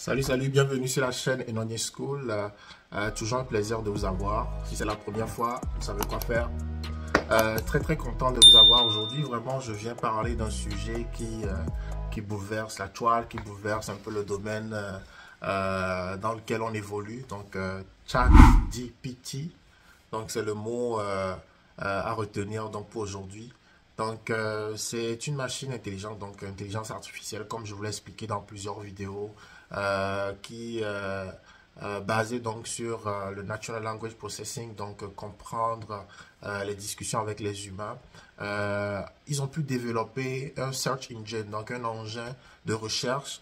Salut, bienvenue sur la chaîne Enonye School. Toujours un plaisir de vous avoir. Si c'est la première fois, vous savez quoi faire. Très content de vous avoir aujourd'hui. Vraiment, je viens parler d'un sujet qui bouleverse la toile, qui bouleverse un peu le domaine dans lequel on évolue. Donc, ChatGPT. Donc, c'est le mot à retenir donc, pour aujourd'hui. Donc, c'est une machine intelligente, donc intelligence artificielle, comme je vous l'ai expliqué dans plusieurs vidéos, qui basée donc sur le Natural Language Processing, donc comprendre les discussions avec les humains. Ils ont pu développer un search engine, donc un engin de recherche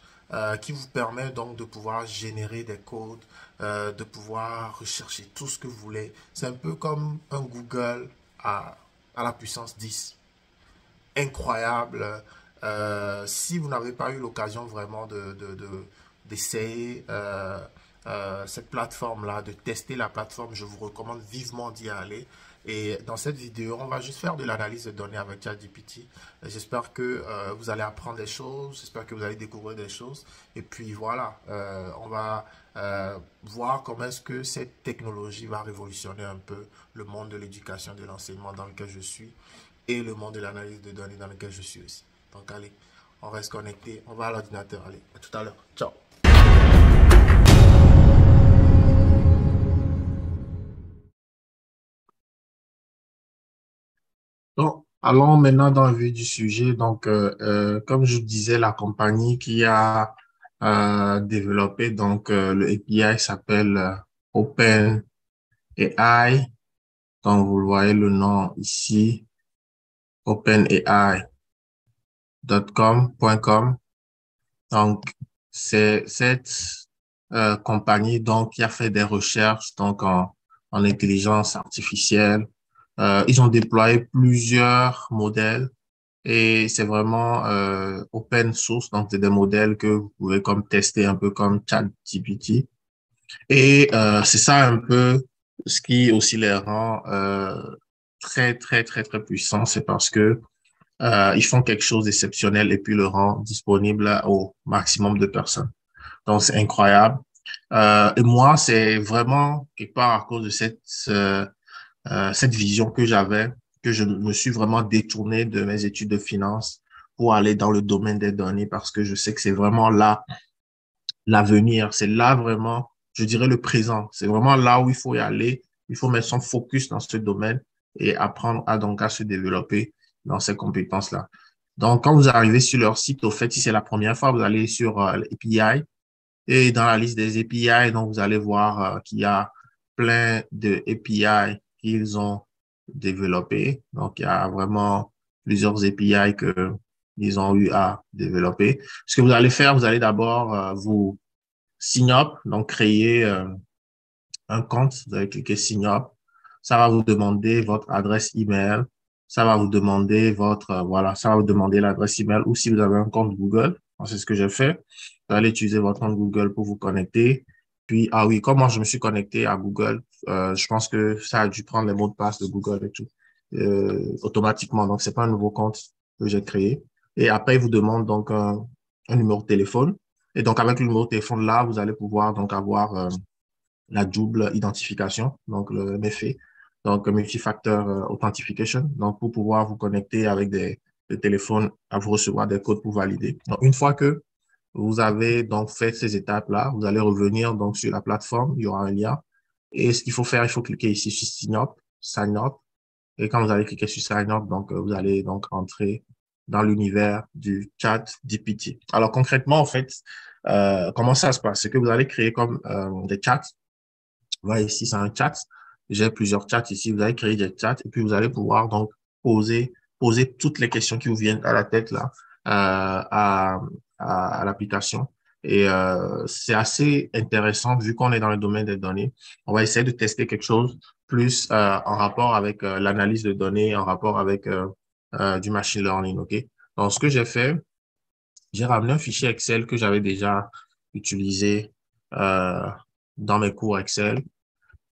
qui vous permet donc de pouvoir générer des codes, de pouvoir rechercher tout ce que vous voulez. C'est un peu comme un Google à la puissance 10. Incroyable. Si vous n'avez pas eu l'occasion vraiment d'essayer cette plateforme-là, de tester la plateforme, je vous recommande vivement d'y aller. Et dans cette vidéo, on va juste faire de l'analyse de données avec ChatGPT. J'espère que vous allez apprendre des choses, j'espère que vous allez découvrir des choses. Et puis voilà, on va voir comment est-ce que cette technologie va révolutionner un peu le monde de l'éducation, de l'enseignement dans lequel je suis et le monde de l'analyse de données dans lequel je suis aussi. Donc allez, on reste connecté, on va à l'ordinateur. Allez, à tout à l'heure. Ciao. Donc, allons maintenant dans le vif du sujet. Donc, comme je disais, la compagnie qui a développé donc le API s'appelle OpenAI. Donc, vous le voyez le nom ici, openai.com. Donc, c'est cette compagnie donc qui a fait des recherches donc en intelligence artificielle. Ils ont déployé plusieurs modèles et c'est vraiment open source, donc c'est des modèles que vous pouvez comme tester un peu comme ChatGPT. Et c'est ça un peu ce qui aussi les rend très puissants, c'est parce que ils font quelque chose d'exceptionnel et puis le rend disponible au maximum de personnes. Donc c'est incroyable. Et moi, c'est vraiment quelque part à cause de cette vision que j'avais, que je me suis vraiment détourné de mes études de finance pour aller dans le domaine des données parce que je sais que c'est vraiment là l'avenir, c'est là vraiment, je dirais le présent, c'est vraiment là où il faut y aller, il faut mettre son focus dans ce domaine et apprendre à se développer dans ces compétences-là. Donc, quand vous arrivez sur leur site, au fait, si c'est la première fois, vous allez sur l'API et dans la liste des API, donc vous allez voir qu'il y a plein de API qu'ils ont développés. Donc, il y a vraiment plusieurs API que ils ont eu à développer. Ce que vous allez faire, vous allez d'abord vous sign up, donc créer un compte. Vous allez cliquer sign up. Ça va vous demander votre adresse email. Ça va vous demander voilà, ça va vous demander l'adresse email ou si vous avez un compte Google. C'est ce que j'ai fait. Vous allez utiliser votre compte Google pour vous connecter. Puis, ah oui, comment je me suis connecté à Google, je pense que ça a dû prendre les mots de passe de Google et tout, automatiquement. Donc, c'est pas un nouveau compte que j'ai créé. Et après, il vous demande donc un numéro de téléphone. Et donc, avec le numéro de téléphone là, vous allez pouvoir donc avoir la double identification, donc le MFA, donc Multi-Factor Authentication, donc pour pouvoir vous connecter avec des téléphones, à vous recevoir des codes pour valider. Donc, une fois que vous avez donc fait ces étapes-là, vous allez revenir donc sur la plateforme, il y aura un lien. Et ce qu'il faut faire, il faut cliquer ici sur Sign Up. Et quand vous allez cliquer sur Sign Up, donc vous allez donc entrer dans l'univers du chat GPT. Alors concrètement, en fait, comment ça se passe? C'est que vous allez créer comme des chats. Voilà, ici, c'est un chat. J'ai plusieurs chats ici. Vous allez créer des chats et puis vous allez pouvoir donc poser toutes les questions qui vous viennent à la tête là, à l'application. Et c'est assez intéressant vu qu'on est dans le domaine des données. On va essayer de tester quelque chose plus en rapport avec l'analyse de données, en rapport avec du machine learning, OK? Donc, ce que j'ai fait, j'ai ramené un fichier Excel que j'avais déjà utilisé euh, dans mes cours Excel.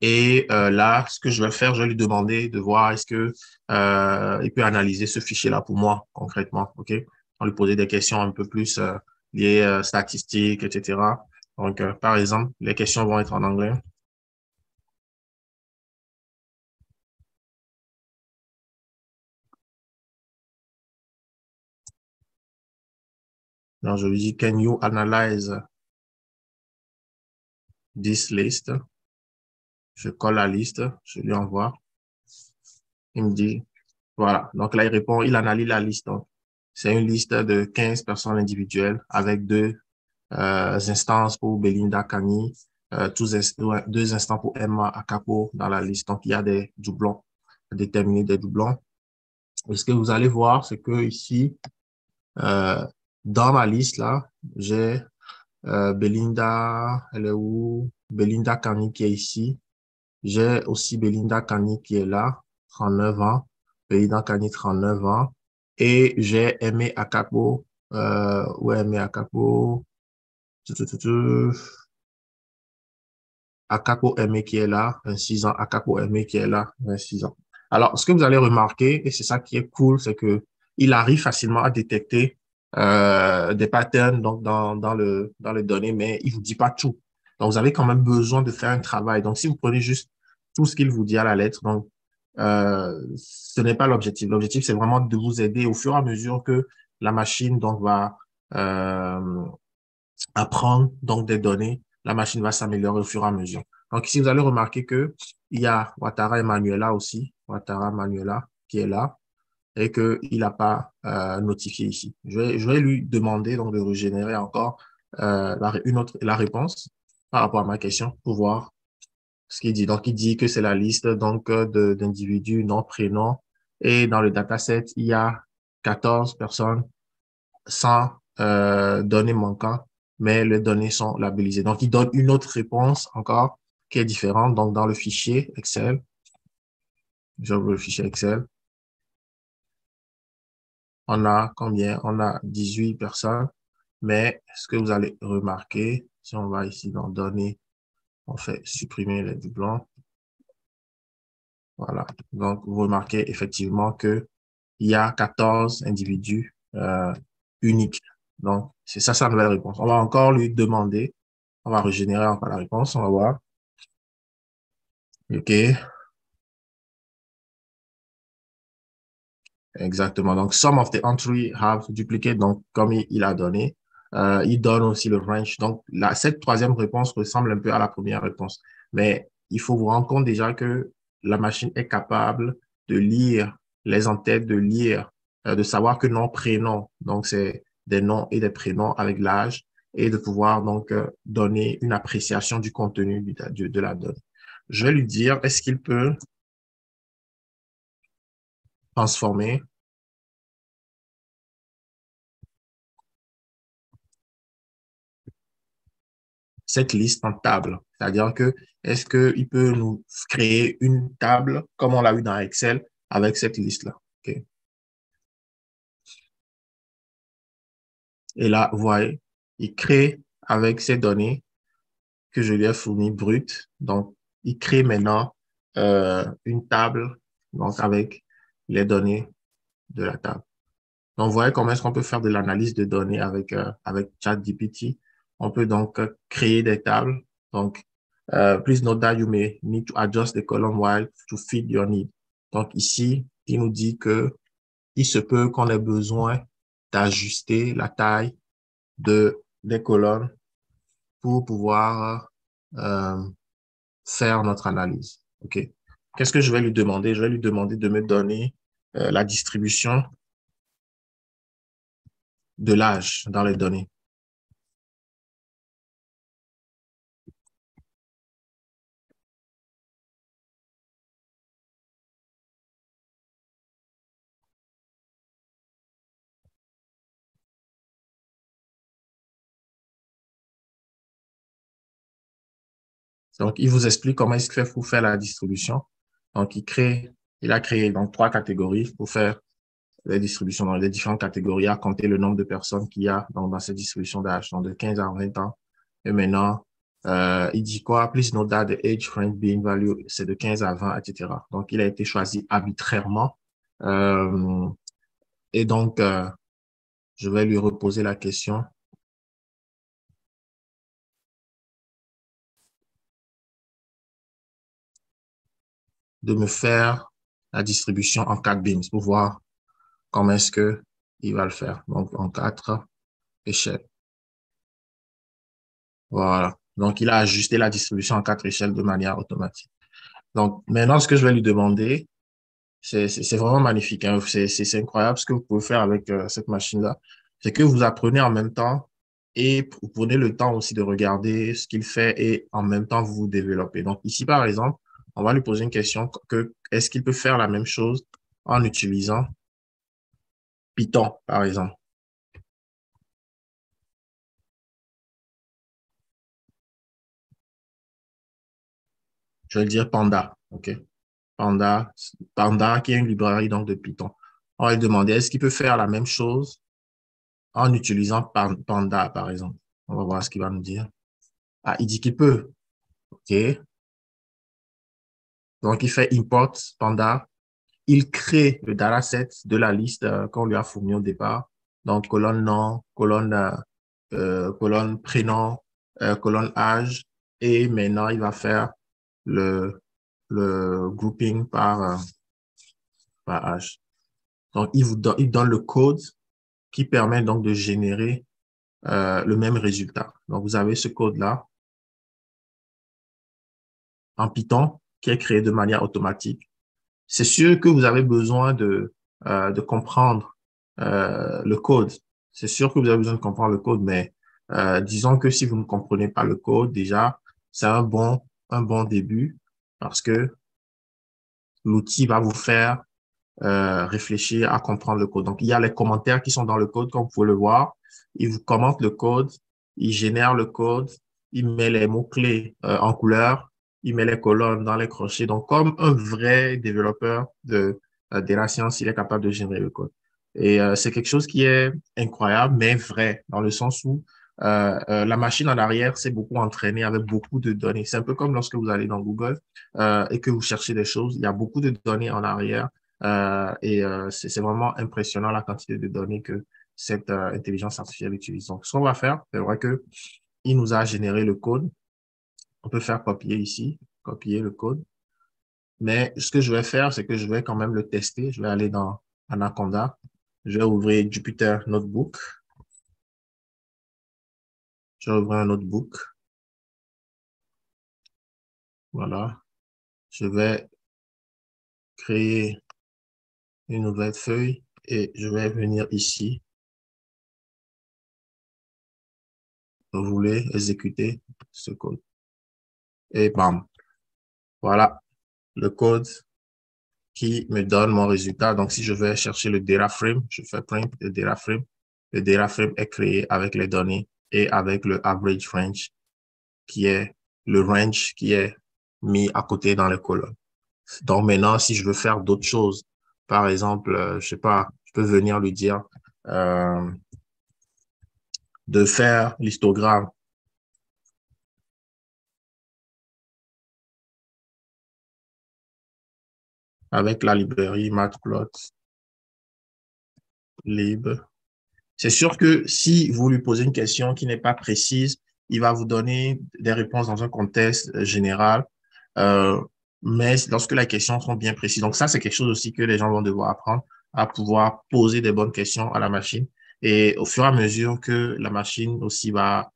Et là, ce que je vais faire, je vais lui demander de voir est-ce que il peut analyser ce fichier-là pour moi concrètement, ok? On lui poser des questions un peu plus liées statistiques, etc. Donc, par exemple, les questions vont être en anglais. Donc, je lui dis, can you analyze this list? Je colle la liste, je lui envoie. Il me dit, voilà. Donc là, il répond, il analyse la liste. Donc, c'est une liste de 15 personnes individuelles avec instances pour Belinda Kani, ouais, deux instants pour Emma Akapo dans la liste. Donc, il y a des doublons, déterminer des doublons. Et ce que vous allez voir, c'est que ici, euh, dans ma liste, là, j'ai Belinda, elle est où? Belinda Kani qui est ici. J'ai aussi Belinda Kani qui est là, 39 ans. Belinda Kani, 39 ans. Et j'ai Aimé Akapo, ouais, Aimé Akapo, tu, tu, tu, tu. Akapo Aimé qui est là, 26 ans. Akapo Aimé qui est là, 26 ans. Alors, ce que vous allez remarquer, et c'est ça qui est cool, c'est que il arrive facilement à détecter des patterns donc dans les données, mais il vous dit pas tout. Donc, vous avez quand même besoin de faire un travail. Donc, si vous prenez juste tout ce qu'il vous dit à la lettre, donc ce n'est pas l'objectif. L'objectif, c'est vraiment de vous aider au fur et à mesure que la machine donc va euh, apprendre donc des données, la machine va s'améliorer au fur et à mesure. Donc ici, vous allez remarquer que il y a Ouattara et Manuela aussi, Ouattara Manuela qui est là et qu'il n'a pas notifié ici. Je vais lui demander donc de régénérer encore la réponse par rapport à ma question pour voir ce qu'il dit. Donc il dit que c'est la liste donc d'individus, nom, prénom et dans le dataset, il y a 14 personnes sans données manquantes, mais les données sont labellisées. Donc, il donne une autre réponse encore qui est différente. Donc, dans le fichier Excel, j'ouvre le fichier Excel, on a combien? On a 18 personnes, mais ce que vous allez remarquer, si on va ici dans données, on fait supprimer les doublons. Voilà. Donc, vous remarquez effectivement que il y a 14 individus uniques. Donc, c'est ça sa nouvelle réponse. On va encore lui demander. On va régénérer encore la réponse. On va voir. OK, exactement. Donc, some of the entry have duplicate. Donc, comme il a donné, il donne aussi le range. Donc, cette troisième réponse ressemble un peu à la première réponse. Mais il faut vous rendre compte déjà que la machine est capable de lire les entêtes, de lire, de savoir que nom, prénom. Donc, c'est des noms et des prénoms avec l'âge et de pouvoir donc donner une appréciation du contenu de la donne. Je vais lui dire, est-ce qu'il peut transformer cette liste en table. C'est-à-dire que est-ce qu'il peut nous créer une table comme on l'a eu dans Excel avec cette liste-là. OK. Et là, vous voyez, il crée avec ces données que je lui ai fournies brutes. Donc, il crée maintenant une table donc avec les données de la table. Donc, vous voyez comment est-ce qu'on peut faire de l'analyse de données avec ChatGPT. On peut donc créer des tables. Donc, please note that you may need to adjust the column while to fit your need. Donc, ici, il nous dit que il se peut qu'on ait besoin d'ajuster la taille des colonnes pour pouvoir faire notre analyse. OK? Qu'est-ce que je vais lui demander? Je vais lui demander de me donner la distribution de l'âge dans les données. Donc, il vous explique comment est-ce qu'il fait pour faire la distribution. Donc, il a créé donc trois catégories pour faire les distributions dans les différentes catégories, à compter le nombre de personnes qu'il y a dans cette distribution d'âge, donc de 15 à 20 ans. Et maintenant, il dit quoi? Please note that the age range being value, c'est de 15 à 20, etc. Donc, il a été choisi arbitrairement. Euh, et donc, je vais lui reposer la question. de me faire la distribution en 4 beams pour voir comment est-ce que il va le faire. Donc, en 4 échelles. Voilà. Donc, il a ajusté la distribution en 4 échelles de manière automatique. Donc, maintenant, ce que je vais lui demander, c'est vraiment magnifique, hein. C'est incroyable ce que vous pouvez faire avec cette machine-là. C'est que vous apprenez en même temps et vous prenez le temps aussi de regarder ce qu'il fait et en même temps vous vous développez. Donc, ici, par exemple, on va lui poser une question que est-ce qu'il peut faire la même chose en utilisant Python, par exemple? Je vais dire Panda, OK? Panda, Panda, qui est une librairie donc de Python. On va lui demander, est-ce qu'il peut faire la même chose en utilisant Panda, par exemple? On va voir ce qu'il va nous dire. Ah, il dit qu'il peut. OK. Donc, il fait import Panda. Il crée le dataset de la liste qu'on lui a fournie au départ. Donc, colonne nom, colonne prénom, colonne âge. Et maintenant, il va faire le, le grouping par âge. Donc, il donne le code qui permet donc de générer le même résultat. Donc, vous avez ce code-là en Python qui est créé de manière automatique. C'est sûr que vous avez besoin de comprendre le code. C'est sûr que vous avez besoin de comprendre le code, mais disons que si vous ne comprenez pas le code, déjà, c'est un bon début parce que l'outil va vous faire réfléchir à comprendre le code. Donc, il y a les commentaires qui sont dans le code, comme vous pouvez le voir. Il vous commente le code, il génère le code, il met les mots-clés en couleur, il met les colonnes dans les crochets. Donc, comme un vrai développeur de la science, il est capable de générer le code. Et c'est quelque chose qui est incroyable, mais vrai, dans le sens où la machine en arrière s'est beaucoup entraînée avec beaucoup de données. C'est un peu comme lorsque vous allez dans Google et que vous cherchez des choses, il y a beaucoup de données en arrière c'est vraiment impressionnant la quantité de données que cette intelligence artificielle utilise. Donc, ce qu'on va faire, c'est vrai que il nous a généré le code. On peut faire copier ici, copier le code. Mais ce que je vais faire, c'est que je vais quand même le tester. Je vais aller dans Anaconda. Je vais ouvrir Jupyter Notebook. Je vais ouvrir un notebook. Voilà. Je vais créer une nouvelle feuille et je vais venir ici. Vous voulez exécuter ce code. Et bam. Voilà le code qui me donne mon résultat. Donc, si je vais chercher le data frame, je fais print le data frame. Le data frame est créé avec les données et avec le average range qui est le range qui est mis à côté dans les colonnes. Donc, maintenant, si je veux faire d'autres choses, par exemple, je sais pas, je peux venir lui dire euh, de faire l'histogramme avec la librairie Matplotlib. C'est sûr que si vous lui posez une question qui n'est pas précise, il va vous donner des réponses dans un contexte général. Euh, mais lorsque les questions sont bien précises, donc ça, c'est quelque chose aussi que les gens vont devoir apprendre à pouvoir poser des bonnes questions à la machine. Et au fur et à mesure que la machine aussi va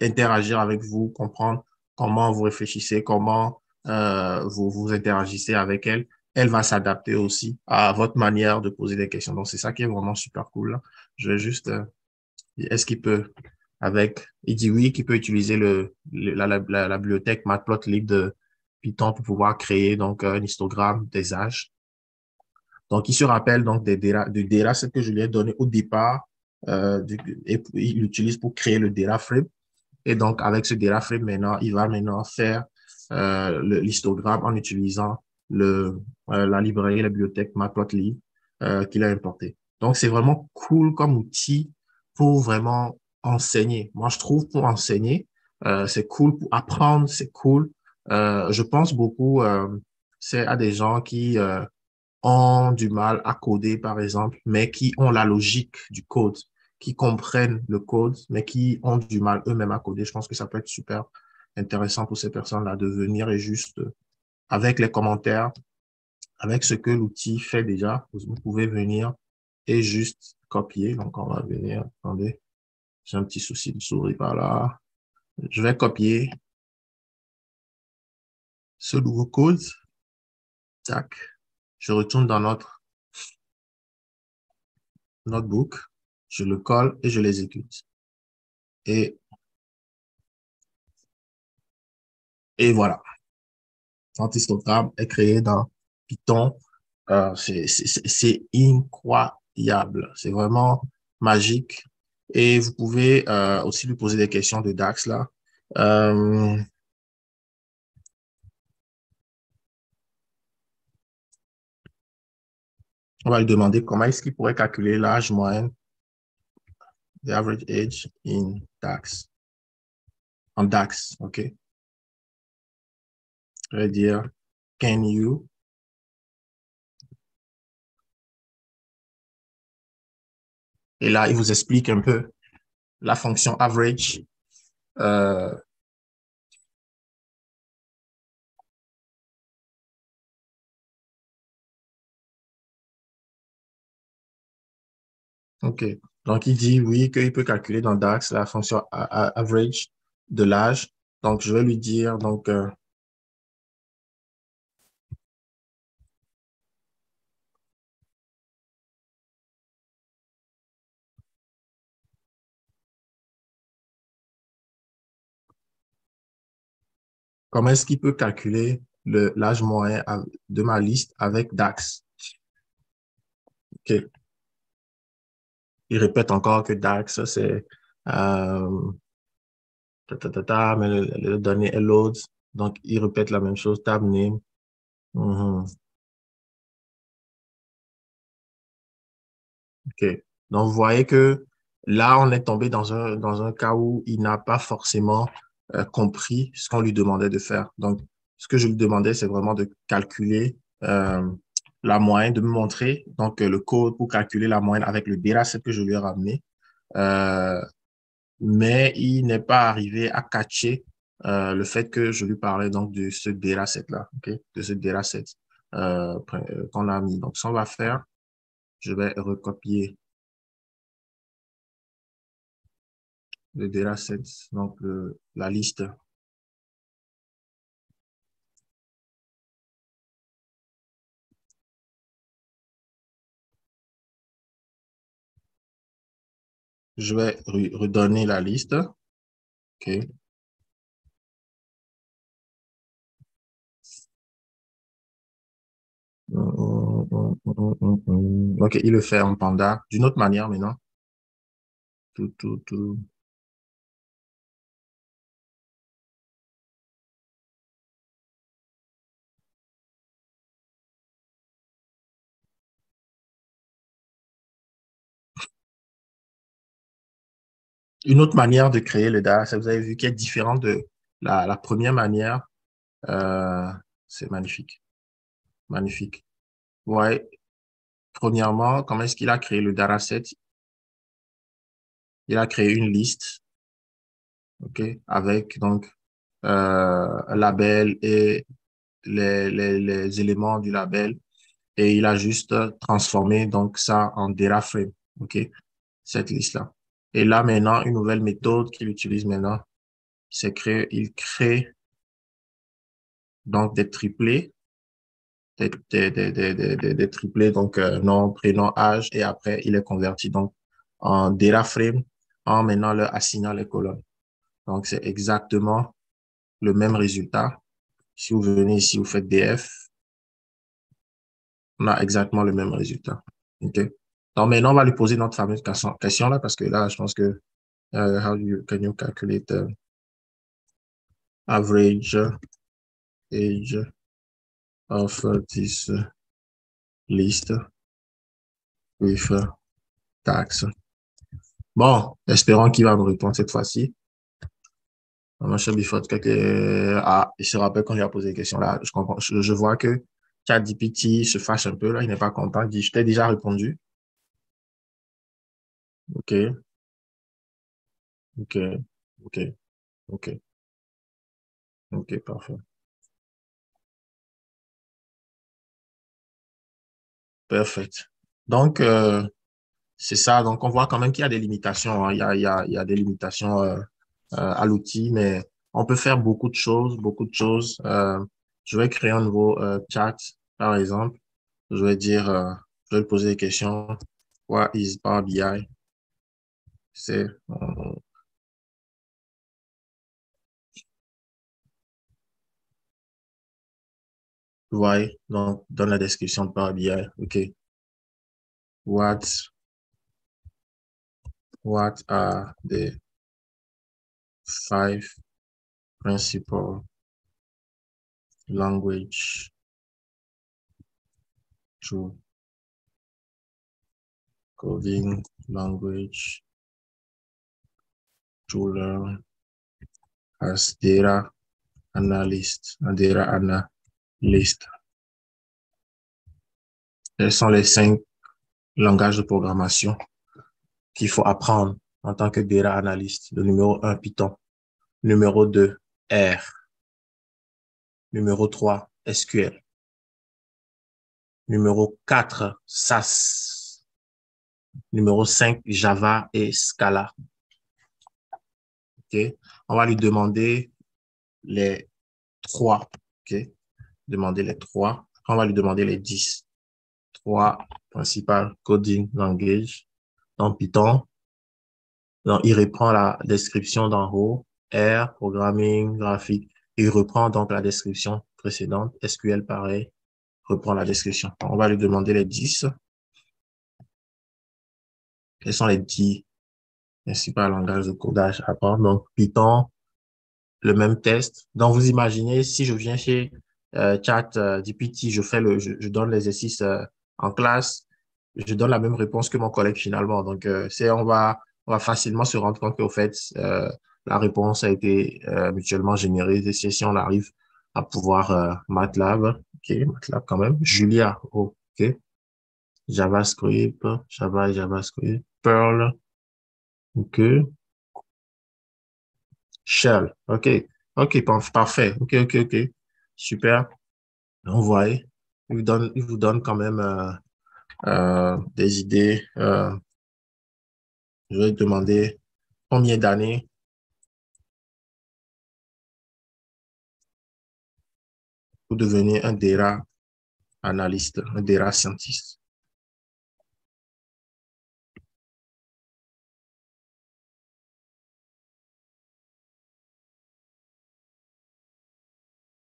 interagir avec vous, comprendre comment vous réfléchissez, comment vous interagissez avec elle, elle va s'adapter aussi à votre manière de poser des questions. Donc, c'est ça qui est vraiment super cool, là. Je vais juste, est-ce qu'il peut, il dit oui, qu'il peut utiliser la bibliothèque Matplotlib de Python pour pouvoir créer donc un histogramme des âges. Donc, il se rappelle donc du dataset que je lui ai donné au départ et il l'utilise pour créer le data frame. Et donc, avec ce data frame maintenant, il va maintenant faire l'histogramme en utilisant la librairie, la bibliothèque Matplotlib qu'il a importé. Donc, c'est vraiment cool comme outil pour vraiment enseigner. Moi, je trouve pour enseigner, c'est cool pour apprendre, c'est cool. Je pense beaucoup, c'est à des gens qui ont du mal à coder, par exemple, mais qui ont la logique du code, qui comprennent le code, mais qui ont du mal eux-mêmes à coder. Je pense que ça peut être super intéressant pour ces personnes-là de venir et juste avec les commentaires, avec ce que l'outil fait déjà, vous pouvez venir et juste copier. Donc, on va venir, attendez, j'ai un petit souci de souris par là. Je vais copier ce nouveau code. Tac. Je retourne dans notre notebook, je le colle et je l'exécute. Et, et voilà. Antistockable est créé dans Python. C'est incroyable. C'est vraiment magique. Et vous pouvez aussi lui poser des questions de DAX là. Euh, on va lui demander comment est-ce qu'il pourrait calculer l'âge moyen, the average age in DAX, en DAX, OK? Je vais dire, can you? Et là, il vous explique un peu la fonction average. Euh, OK. Donc, il dit oui, qu'il peut calculer dans DAX la fonction average de l'âge. Donc, je vais lui dire, donc, comment est-ce qu'il peut calculer l'âge moyen de ma liste avec DAX? OK. Il répète encore que DAX, c'est euh, mais le données est loads. Donc, il répète la même chose, tab name. Mhm. OK. Donc, vous voyez que là, on est tombé dans un cas où il n'a pas forcément compris ce qu'on lui demandait de faire. Donc, ce que je lui demandais, c'est vraiment de calculer la moyenne, de me montrer donc le code pour calculer la moyenne avec le dataset que je lui ai ramené. Euh, mais il n'est pas arrivé à catcher le fait que je lui parlais donc de ce dataset-là, OK? De ce dataset qu'on a mis. Donc, ce qu'on va faire, je vais recopier le dataset, donc la liste. Je vais redonner la liste. OK. OK, il le fait en panda d'une autre manière maintenant. Tout. Une autre manière de créer le dataset, vous avez vu, qui est différente de la première manière. Euh, c'est magnifique. Magnifique. Ouais. Premièrement, comment est-ce qu'il a créé le dataset? Il a créé une liste, OK, avec donc un label et les éléments du label. Et il a juste transformé donc ça en data frame, OK, cette liste-là. Et là, maintenant, une nouvelle méthode qu'il utilise maintenant, c'est il crée donc des triplés, des triplés, donc nom, prénom, âge, et après, il est converti donc en data frame en maintenant leur assignant les colonnes. Donc, c'est exactement le même résultat. Si vous venez ici, vous faites DF, on a exactement le même résultat. OK? Donc, maintenant, on va lui poser notre fameuse question là, parce que là, je pense que can you calculate the average age of this list with tax? Bon, espérons qu'il va me répondre cette fois-ci. Mon cher Bifort, il se rappelle quand il a posé la question là. Je comprends, je vois que ChatGPT se fâche un peu là, il n'est pas content. Il dit, je t'ai déjà répondu. OK, OK, OK, OK, OK, parfait. Parfait. Donc, c'est ça. Donc, on voit quand même qu'il y a des limitations, hein. Il y a des limitations à l'outil, mais on peut faire beaucoup de choses, beaucoup de choses. Je vais créer un nouveau chat, par exemple. Je vais dire, je vais lui poser des questions. What is Power BI? C'est, ouais, donc, dans la description de Power BI. OK. What, what are the five principal language to coding language to learn as data analyst, data analyst? Quels sont les cinq langages de programmation qu'il faut apprendre en tant que data analyst? Le numéro un, Python. Numéro 2, R. Numéro 3, SQL. Numéro 4, SAS. Numéro 5, Java et Scala. OK? On va lui demander les trois. OK? Demander les trois. On va lui demander les 10. Trois principales coding language dans Python. Donc, il reprend la description d'en haut. R, programming, graphique. Il reprend donc la description précédente. SQL, pareil. Reprend la description. On va lui demander les 10. Quels sont les 10 principaux langages de codage à apprendre? Donc, Python, le même test. Donc, vous imaginez, si je viens chez ChatGPT, je donne l'exercice en classe, je donne la même réponse que mon collègue finalement. Donc, on va facilement se rendre compte qu'au fait, la réponse a été mutuellement générée. Et si on arrive à pouvoir MATLAB, OK, MATLAB quand même, Julia, oh, OK, JavaScript, Java, JavaScript, Perl, OK, Shell, OK, OK, parfait, OK, OK, OK, super. Donc, vous voyez, il vous donne quand même des idées. Je vais demander combien d'années pour devenir un data analyste, un data scientist.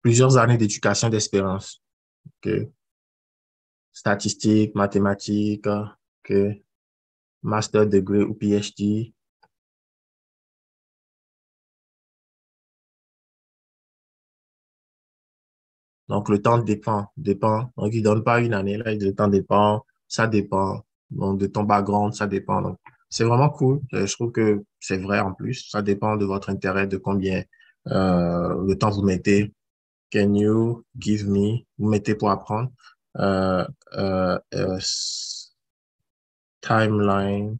Plusieurs années d'éducation d'espérance. OK. Statistiques, mathématiques, OK. Master degree ou PhD. Donc, le temps dépend. Donc, il ne donne pas une année, là, le temps dépend, ça dépend. Donc, de ton background, ça dépend. Donc, c'est vraiment cool. Je trouve que c'est vrai en plus. Ça dépend de votre intérêt, de combien de temps vous mettez. Can you give me, vous mettez pour apprendre, euh, a timeline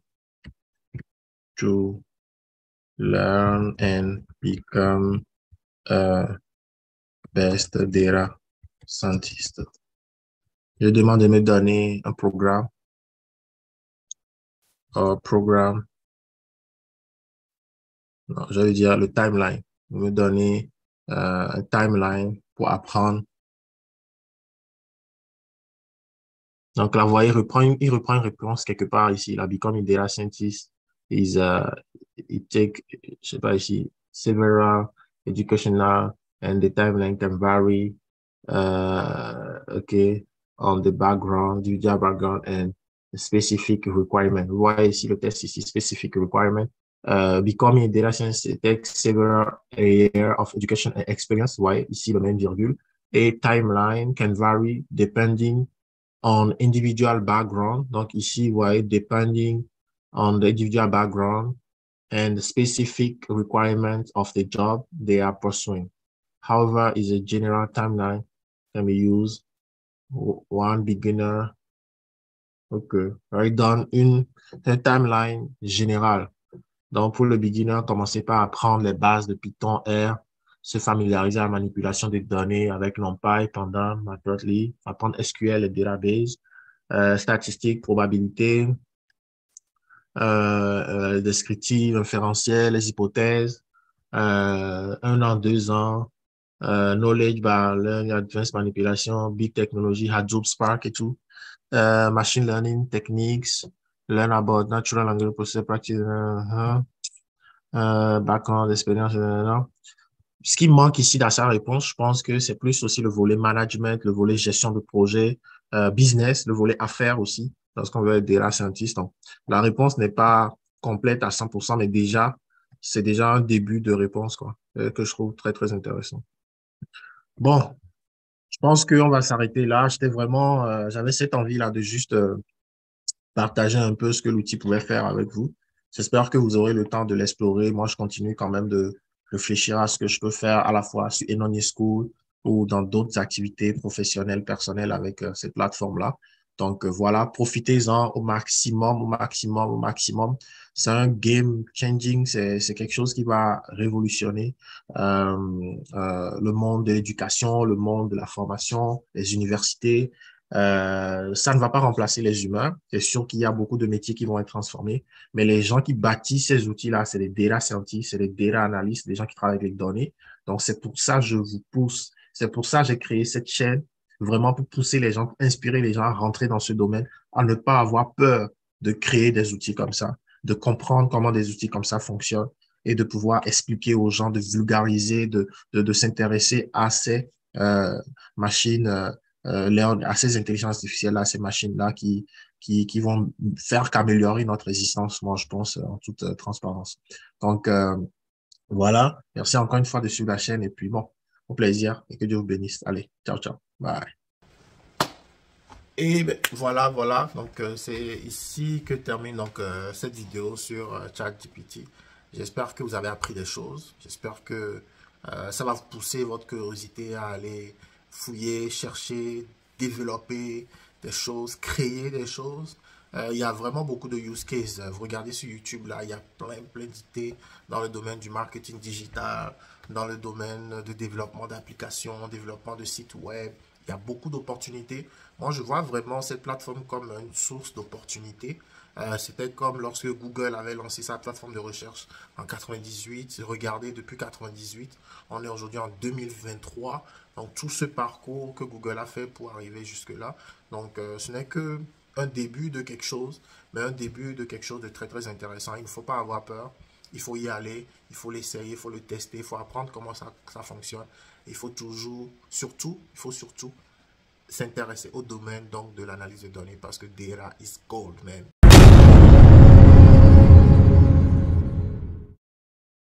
to learn and become a best data scientist. Je demande de me donner un programme, non, je vais dire le timeline, de me donner un timeline pour apprendre. Donc là, vous voyez, il reprend une réponse quelque part ici. Il a become a data scientist. Is, it take, je sais pas ici, several educational and the timeline can vary. Okay, on the background, user background and specific requirement. Vous voyez ici le test ici, specific requirement. Becoming a data scientist it takes several years of education and experience. Vous voyez ici le même virgule. A timeline can vary depending on individual background. Donc ici, vous voyez, depending on the individual background and the specific requirements of the job they are pursuing. However, is a general timeline can be used. One beginner, OK. Il donne une timeline générale. Donc, pour le beginner, commencez par apprendre les bases de Python, R, se familiariser à la manipulation des données avec NumPy, Pandas, Matplotlib, apprendre SQL et database, statistiques, probabilités, descriptives, inférentielles, les hypothèses, 1 an, 2 ans, knowledge by learning, advanced manipulation, big technology, Hadoop, Spark et tout, machine learning techniques, learn about natural language processing practice, background, expérience, ce qui manque ici dans sa réponse, je pense que c'est plus aussi le volet management, le volet gestion de projet, business, le volet affaires aussi, lorsqu'on veut être data scientist. Donc, la réponse n'est pas complète à 100%, mais déjà, c'est déjà un début de réponse, quoi, que je trouve très, très intéressant. Bon, je pense qu'on va s'arrêter là. J'avais cette envie-là de juste partager un peu ce que l'outil pouvait faire avec vous. J'espère que vous aurez le temps de l'explorer. Moi, je continue quand même de réfléchir à ce que je peux faire à la fois sur Enoni School ou dans d'autres activités professionnelles, personnelles avec cette plateforme-là. Donc voilà, profitez-en au maximum, au maximum, au maximum. C'est un game changing, c'est quelque chose qui va révolutionner le monde de l'éducation, le monde de la formation, les universités, ça ne va pas remplacer les humains. C'est sûr qu'il y a beaucoup de métiers qui vont être transformés, mais les gens qui bâtissent ces outils-là, c'est les data scientists, c'est les data analysts, les gens qui travaillent avec les données. Donc, c'est pour ça que je vous pousse. C'est pour ça que j'ai créé cette chaîne, vraiment pour pousser les gens, pour inspirer les gens à rentrer dans ce domaine, à ne pas avoir peur de créer des outils comme ça, de comprendre comment des outils comme ça fonctionnent et de pouvoir expliquer aux gens, de vulgariser, de s'intéresser à ces machines à ces intelligences artificielles-là, ces machines-là qui vont faire qu'améliorer notre existence, moi, je pense, en toute transparence. Donc, voilà. Merci encore une fois de suivre la chaîne et puis bon, au plaisir et que Dieu vous bénisse. Allez, ciao, ciao. Bye. Et ben, voilà. Donc, c'est ici que termine donc cette vidéo sur ChatGPT. J'espère que vous avez appris des choses. J'espère que ça va vous pousser votre curiosité à aller fouiller, chercher, développer des choses, créer des choses. Il y a vraiment beaucoup de use cases. Vous regardez sur YouTube, là, il y a plein d'idées dans le domaine du marketing digital, dans le domaine de développement d'applications, développement de sites web. Il y a beaucoup d'opportunités. Moi, je vois vraiment cette plateforme comme une source d'opportunités. C'était comme lorsque Google avait lancé sa plateforme de recherche en 98. Regardez, depuis 98, on est aujourd'hui en 2023. Donc, tout ce parcours que Google a fait pour arriver jusque-là. Donc, ce n'est que un début de quelque chose, mais un début de quelque chose de très, très intéressant. Il ne faut pas avoir peur. Il faut y aller, il faut l'essayer, il faut le tester, il faut apprendre comment ça fonctionne. Il faut il faut surtout s'intéresser au domaine donc de l'analyse de données parce que data is gold, man.